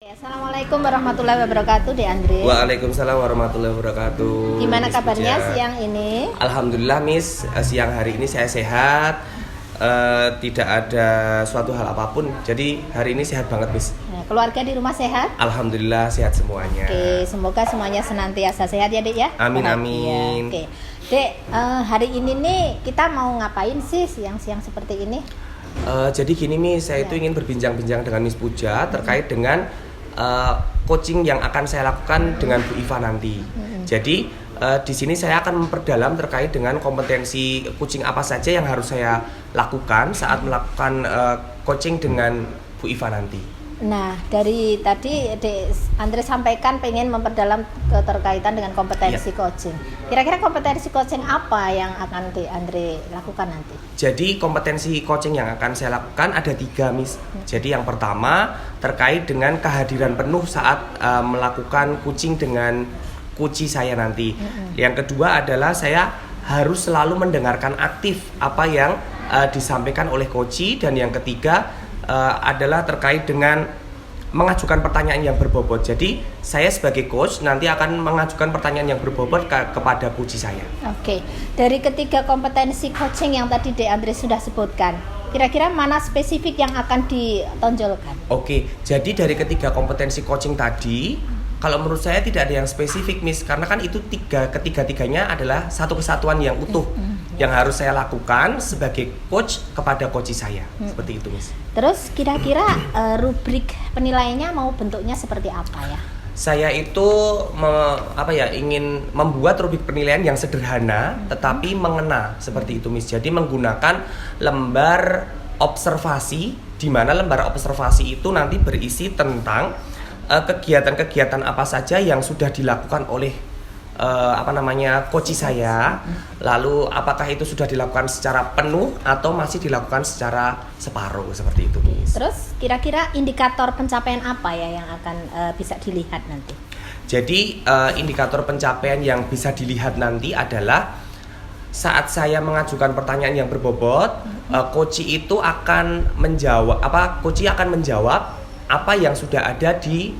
Assalamualaikum warahmatullahi wabarakatuh, De Andre. Waalaikumsalam warahmatullahi wabarakatuh. Gimana Miss kabarnya Puja? siang ini? Alhamdulillah Miss, siang hari ini saya sehat, tidak ada suatu hal apapun. Jadi hari ini sehat banget Miss. Nah, keluarga di rumah sehat? Alhamdulillah sehat semuanya. Oke, semoga semuanya senantiasa sehat ya, Dek ya. Amin, Bahagia. amin. Oke, Dek, hari ini nih kita mau ngapain sih siang-siang seperti ini? Jadi gini Miss, saya itu ingin berbincang-bincang dengan Miss Puja terkait dengan coaching yang akan saya lakukan dengan Bu Iva nanti. Jadi di sini saya akan memperdalam terkait dengan kompetensi coaching apa saja yang harus saya lakukan saat melakukan coaching dengan Bu Iva nanti. Nah, dari tadi Dek Andre sampaikan pengen memperdalam keterkaitan dengan kompetensi coaching. Kira-kira kompetensi coaching apa yang akan Dek Andre lakukan nanti? Jadi kompetensi coaching yang akan saya lakukan ada 3 Miss. Jadi yang pertama terkait dengan kehadiran penuh saat melakukan coaching dengan coach saya nanti. Yang kedua adalah saya harus selalu mendengarkan aktif apa yang disampaikan oleh coach. Dan yang ketiga adalah terkait dengan mengajukan pertanyaan yang berbobot. Jadi saya sebagai coach nanti akan mengajukan pertanyaan yang berbobot kepada coach saya. Oke, dari ketiga kompetensi coaching yang tadi De Andre sudah sebutkan, kira-kira mana spesifik yang akan ditonjolkan? Oke, jadi dari ketiga kompetensi coaching tadi, kalau menurut saya tidak ada yang spesifik Miss, karena kan itu ketiga-tiganya adalah satu kesatuan yang utuh yang harus saya lakukan sebagai coach kepada coach saya. Seperti itu Miss. Terus kira-kira rubrik penilaiannya mau bentuknya seperti apa ya? Saya itu ingin membuat rubrik penilaian yang sederhana tetapi mengena seperti itu Miss. Jadi menggunakan lembar observasi, di mana lembar observasi itu nanti berisi tentang kegiatan-kegiatan apa saja yang sudah dilakukan oleh coach saya. Lalu apakah itu sudah dilakukan secara penuh atau masih dilakukan secara separuh, seperti itu Miss. Terus kira-kira indikator pencapaian apa ya yang akan bisa dilihat nanti? Jadi indikator pencapaian yang bisa dilihat nanti adalah saat saya mengajukan pertanyaan yang berbobot, coach itu akan menjawab apa yang sudah ada di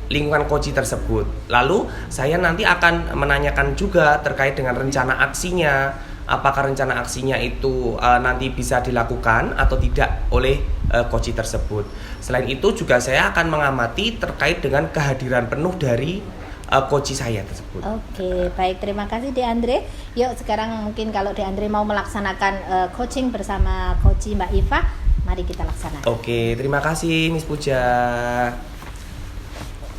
lingkungan coach tersebut. Lalu saya nanti akan menanyakan juga terkait dengan rencana aksinya. Apakah rencana aksinya itu nanti bisa dilakukan atau tidak oleh coach tersebut. Selain itu juga saya akan mengamati terkait dengan kehadiran penuh dari coach saya tersebut. Oke, baik, terima kasih De Andre. Yuk sekarang mungkin kalau De Andre mau melaksanakan coaching bersama coach Mbak Iva, mari kita laksanakan. Oke, terima kasih Miss Puja.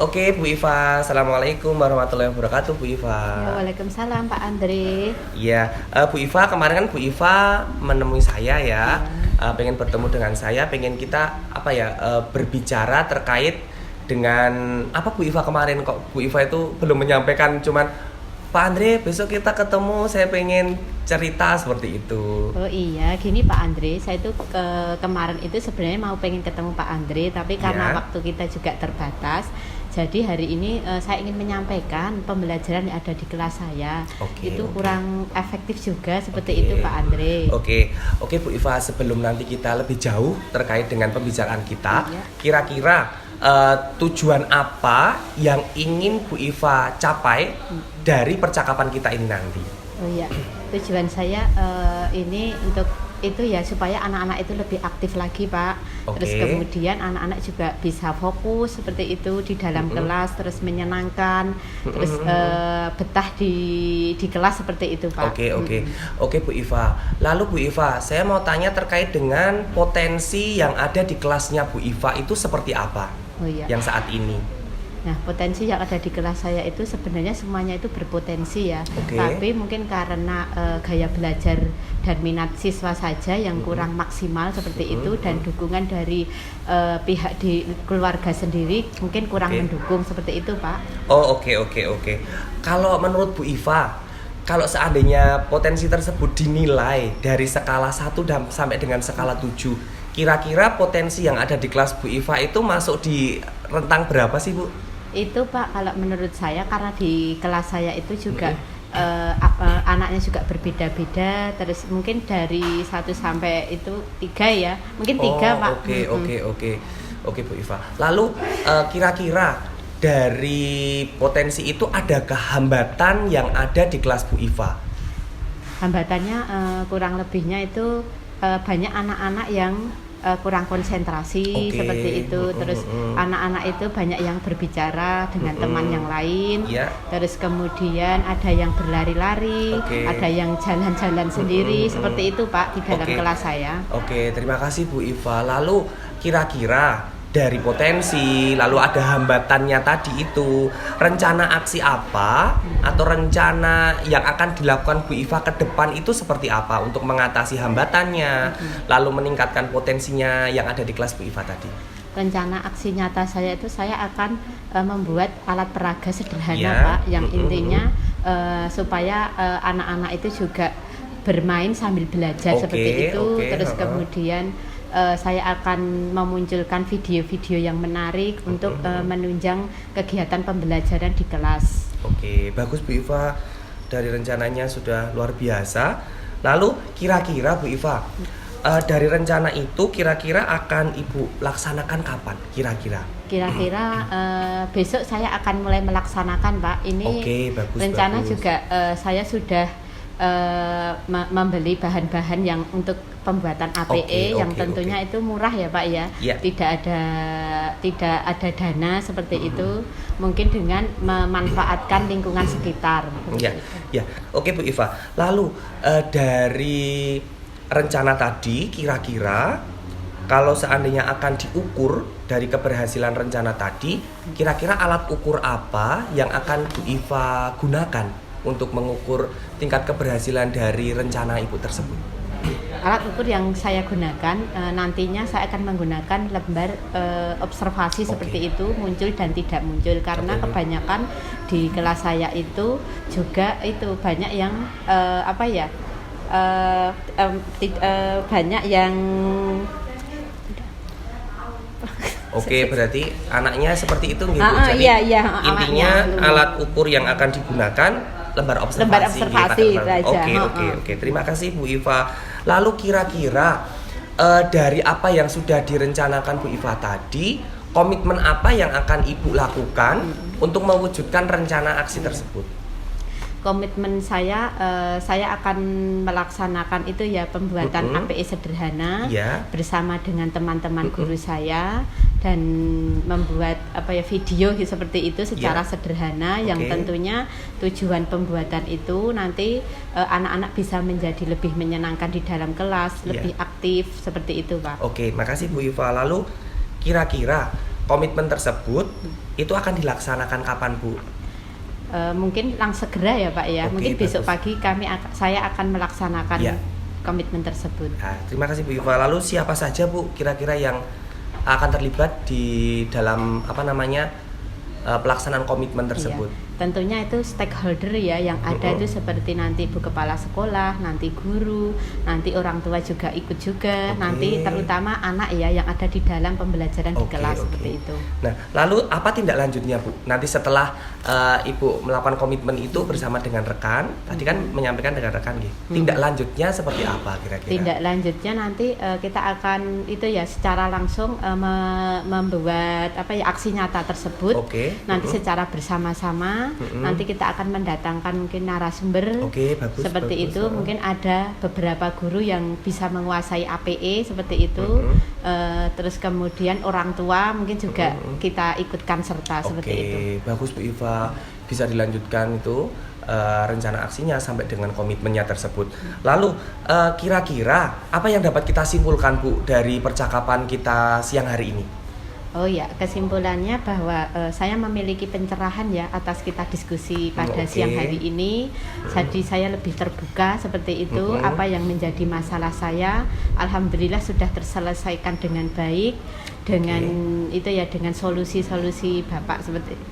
Oke, Bu Iva. Assalamualaikum warahmatullahi wabarakatuh, Bu Iva. Waalaikumsalam, Pak Andre. Iya, Bu Iva, kemarin kan Bu Iva menemui saya ya, pengen bertemu dengan saya, pengen kita berbicara terkait dengan apa Bu Iva kemarin. Kok Bu Iva itu belum menyampaikan, cuman Pak Andre besok kita ketemu, saya pengen cerita seperti itu. Oh iya, gini Pak Andre, saya itu kemarin itu sebenarnya mau pengen ketemu Pak Andre, tapi karena waktu kita juga terbatas, jadi hari ini saya ingin menyampaikan pembelajaran yang ada di kelas saya. Itu kurang efektif juga seperti itu Pak Andre. Oke Bu Iva, sebelum nanti kita lebih jauh terkait dengan pembicaraan kita, kira-kira tujuan apa yang ingin Bu Iva capai dari percakapan kita ini nanti? Oh iya, tujuan saya ini untuk itu ya supaya anak-anak itu lebih aktif lagi Pak. Terus kemudian anak-anak juga bisa fokus seperti itu di dalam kelas, terus menyenangkan, terus betah di kelas seperti itu Pak. Oke Bu Iva. Lalu Bu Iva, saya mau tanya terkait dengan potensi yang ada di kelasnya Bu Iva itu seperti apa? Oh iya. Yang saat ini. Nah, potensi yang ada di kelas saya itu sebenarnya semuanya itu berpotensi ya. Tapi mungkin karena gaya belajar dan minat siswa saja yang kurang maksimal seperti itu, dan dukungan dari pihak di keluarga sendiri mungkin kurang mendukung seperti itu Pak. Oke. Kalau menurut Bu Iva, kalau seandainya potensi tersebut dinilai dari skala 1 sampai dengan skala 7, kira-kira potensi yang ada di kelas Bu Iva itu masuk di rentang berapa sih Bu? Itu Pak, kalau menurut saya karena di kelas saya itu juga anaknya juga berbeda-beda, terus mungkin dari 1 sampai itu 3 ya, mungkin 3 Pak. Oke. Oke Bu Iva. Lalu kira-kira dari potensi itu adakah hambatan yang ada di kelas Bu Iva? Hambatannya kurang lebihnya itu banyak anak-anak yang kurang konsentrasi seperti itu. Terus anak-anak itu banyak yang berbicara dengan teman yang lain. Terus kemudian ada yang berlari-lari, ada yang jalan-jalan sendiri seperti itu Pak di dalam kelas saya. Oke, terima kasih Bu Iva. Lalu kira-kira dari potensi, lalu ada hambatannya tadi itu, rencana aksi apa atau rencana yang akan dilakukan Bu Iva ke depan itu seperti apa untuk mengatasi hambatannya, lalu meningkatkan potensinya yang ada di kelas Bu Iva tadi? Rencana aksi nyata saya itu saya akan membuat alat peraga sederhana Pak, yang intinya supaya anak-anak itu juga bermain sambil belajar seperti itu. Terus kemudian saya akan memunculkan video-video yang menarik untuk menunjang kegiatan pembelajaran di kelas. Oke, bagus Bu Iva. Dari rencananya sudah luar biasa. Lalu kira-kira Bu Iva, dari rencana itu kira-kira akan Ibu laksanakan kapan? Kira-kira besok saya akan mulai melaksanakan Pak. Ini bagus, rencana bagus. Juga saya sudah membeli bahan-bahan yang untuk pembuatan APE yang tentunya itu murah ya Pak ya. Tidak ada dana seperti itu, mungkin dengan memanfaatkan lingkungan sekitar. Oke Bu Iva. Lalu dari rencana tadi kira-kira kalau seandainya akan diukur dari keberhasilan rencana tadi, kira-kira alat ukur apa yang akan Bu Iva gunakan untuk mengukur tingkat keberhasilan dari rencana Ibu tersebut? Alat ukur yang saya gunakan nantinya saya akan menggunakan lembar observasi seperti itu, muncul dan tidak muncul, karena kebanyakan di kelas saya itu juga itu banyak yang banyak yang berarti anaknya seperti itu gitu. Jadi intinya alat ukur yang akan digunakan lembar observasi saja. Oke. Terima kasih Bu Iva. Lalu kira-kira dari apa yang sudah direncanakan Bu Iva tadi, komitmen apa yang akan Ibu lakukan untuk mewujudkan rencana aksi tersebut? Komitmen saya akan melaksanakan itu ya pembuatan APE sederhana bersama dengan teman-teman guru saya, dan membuat video seperti itu secara sederhana yang tentunya tujuan pembuatan itu nanti anak-anak bisa menjadi lebih menyenangkan di dalam kelas, lebih aktif seperti itu Pak. Oke, makasih Bu Iva. Lalu kira-kira komitmen tersebut itu akan dilaksanakan kapan Bu? Mungkin segera ya Pak ya. Mungkin besok pagi saya akan melaksanakan komitmen tersebut. Terima kasih Bu Iva. Lalu siapa saja Bu kira-kira yang akan terlibat di dalam pelaksanaan komitmen tersebut? Tentunya itu stakeholder ya yang ada itu seperti nanti Bu Kepala Sekolah, nanti guru, nanti orang tua juga ikut juga, nanti terutama anak ya yang ada di dalam pembelajaran di kelas seperti itu. Nah, lalu apa tindak lanjutnya Bu? Nanti setelah Ibu melakukan komitmen itu bersama dengan rekan, tadi kan menyampaikan dengan rekan gitu. Tindak lanjutnya seperti apa kira-kira? Tindak lanjutnya nanti kita akan itu ya secara langsung membuat aksi nyata tersebut. Nanti secara bersama-sama. Nanti kita akan mendatangkan mungkin narasumber seperti itu. Mungkin ada beberapa guru yang bisa menguasai APE seperti itu. Terus kemudian orang tua mungkin juga kita ikutkan serta seperti itu. Bagus Bu Iva, bisa dilanjutkan itu rencana aksinya sampai dengan komitmennya tersebut. Lalu kira-kira apa yang dapat kita simpulkan Bu dari percakapan kita siang hari ini? Kesimpulannya bahwa saya memiliki pencerahan ya atas kita diskusi pada siang hari ini. Jadi saya lebih terbuka seperti itu. Apa yang menjadi masalah saya, alhamdulillah sudah terselesaikan dengan baik dengan itu ya, dengan solusi-solusi Bapak seperti itu.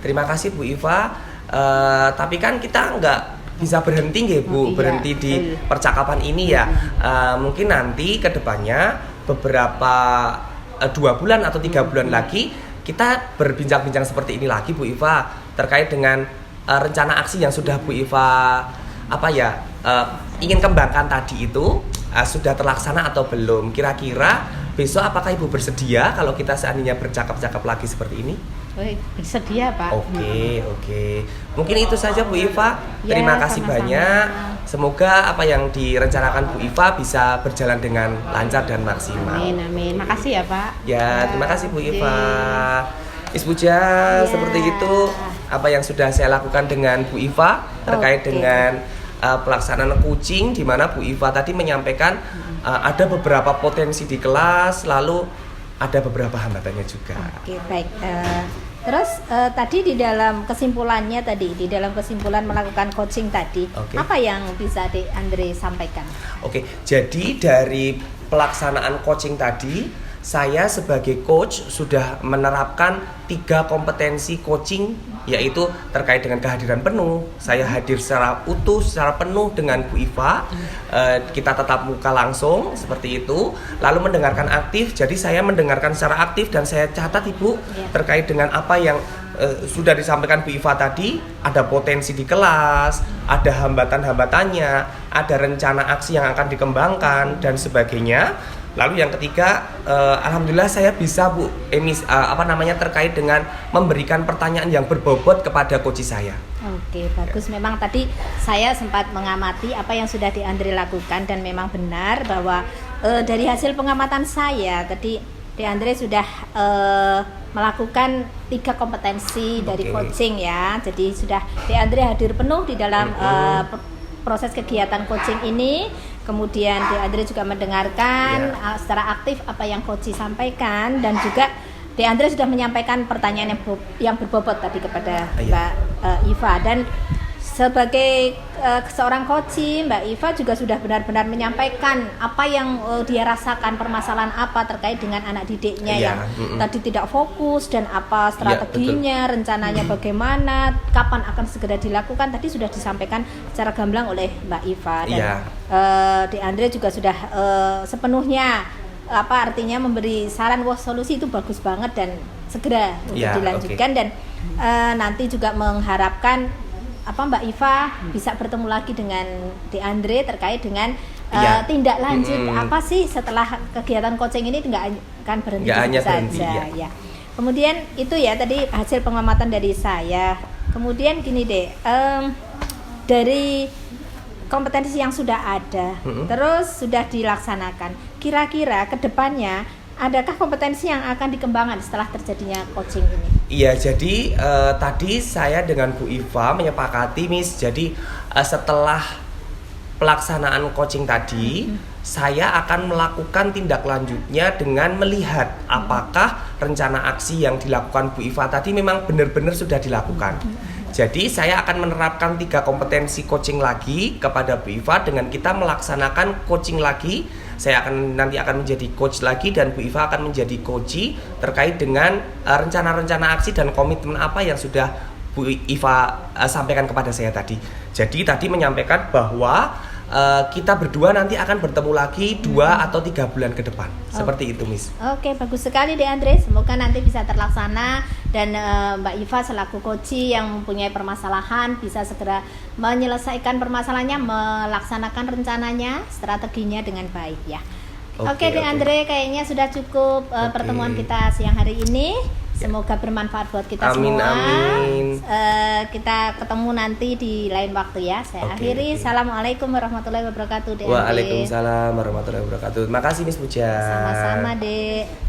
Terima kasih Bu Iva. Tapi kan kita nggak bisa berhenti Bu, berhenti di percakapan ini ya. Mungkin nanti kedepannya beberapa 2 bulan atau 3 bulan lagi kita berbincang-bincang seperti ini lagi Bu Iva, terkait dengan rencana aksi yang sudah Bu Iva ingin kembangkan tadi itu sudah terlaksana atau belum. Kira-kira besok apakah Ibu bersedia kalau kita seandainya bercakap-cakap lagi seperti ini? Bersedia Pak. Oke. Mungkin itu saja Bu Iva. Ya, Terima kasih sama-sama. banyak. Semoga apa yang direncanakan Bu Iva bisa berjalan dengan lancar dan maksimal. Amin. Makasih ya Pak. Ya, terima kasih Bu Iva. Miss Puja, Ya. seperti itu apa yang sudah saya lakukan dengan Bu Iva terkait Oke. dengan pelaksanaan kucing, di mana Bu Iva tadi menyampaikan ada beberapa potensi di kelas, lalu ada beberapa hambatannya juga. Oke, baik. Terus tadi di dalam kesimpulan melakukan coaching tadi, Oke. apa yang bisa Andre sampaikan? Oke, jadi dari pelaksanaan coaching tadi, saya sebagai coach sudah menerapkan 3 kompetensi coaching, yaitu terkait dengan kehadiran penuh. Saya hadir secara utuh, secara penuh dengan Bu Iva. Kita tatap muka langsung seperti itu. Lalu mendengarkan aktif. Jadi saya mendengarkan secara aktif dan saya catat Ibu terkait dengan apa yang sudah disampaikan Bu Iva tadi. Ada potensi di kelas, ada hambatan-hambatannya, ada rencana aksi yang akan dikembangkan dan sebagainya. Lalu yang ketiga, alhamdulillah saya bisa Bu Emis terkait dengan memberikan pertanyaan yang berbobot kepada coach saya. Oke, bagus. Memang tadi saya sempat mengamati apa yang sudah Andre lakukan dan memang benar bahwa dari hasil pengamatan saya tadi Andre sudah melakukan 3 kompetensi dari coaching ya. Jadi sudah Andre hadir penuh di dalam proses kegiatan coaching ini. Kemudian Andre juga mendengarkan secara aktif apa yang coach sampaikan dan juga Andre sudah menyampaikan pertanyaan yang berbobot tadi kepada Mbak Iva, dan sebagai seorang coach Mbak Iva juga sudah benar-benar menyampaikan apa yang dia rasakan, permasalahan apa terkait dengan anak didiknya yang tadi tidak fokus dan apa strateginya, rencananya bagaimana, kapan akan segera dilakukan, tadi sudah disampaikan secara gamblang oleh Mbak Iva dan Andre juga sudah sepenuhnya artinya memberi saran, solusi itu bagus banget dan segera untuk dilanjutkan dan nanti juga mengharapkan Mbak Iva bisa bertemu lagi dengan Andre terkait dengan tindak lanjut apa sih setelah kegiatan coaching ini, nggak akan berhenti saja ya. Kemudian itu ya tadi hasil pengamatan dari saya. Kemudian gini deh, dari kompetensi yang sudah ada terus sudah dilaksanakan, kira-kira kedepannya adakah kompetensi yang akan dikembangkan setelah terjadinya coaching ini? Iya, jadi tadi saya dengan Bu Iva menyepakati Miss, jadi setelah pelaksanaan coaching tadi saya akan melakukan tindak lanjutnya dengan melihat apakah rencana aksi yang dilakukan Bu Iva tadi memang benar-benar sudah dilakukan. Jadi saya akan menerapkan 3 kompetensi coaching lagi kepada Bu Iva dengan kita melaksanakan coaching lagi. Saya nanti akan menjadi coach lagi dan Bu Iva akan menjadi coachee terkait dengan rencana-rencana aksi dan komitmen apa yang sudah Bu Iva sampaikan kepada saya tadi. Jadi tadi menyampaikan bahwa kita berdua nanti akan bertemu lagi 2 atau 3 bulan ke depan. Seperti itu, Miss. Oke, bagus sekali Andre. Semoga nanti bisa terlaksana dan Mbak Iva selaku coach yang mempunyai permasalahan bisa segera menyelesaikan permasalahannya, melaksanakan rencananya, strateginya dengan baik ya. Oke, Andre, kayaknya sudah cukup pertemuan kita siang hari ini. Semoga bermanfaat buat kita semua. Amin. Kita ketemu nanti di lain waktu ya. Saya akhiri. Assalamualaikum warahmatullahi wabarakatuh. Waalaikumsalam warahmatullahi wabarakatuh. Makasih Miss Puja. Sama-sama, Dek.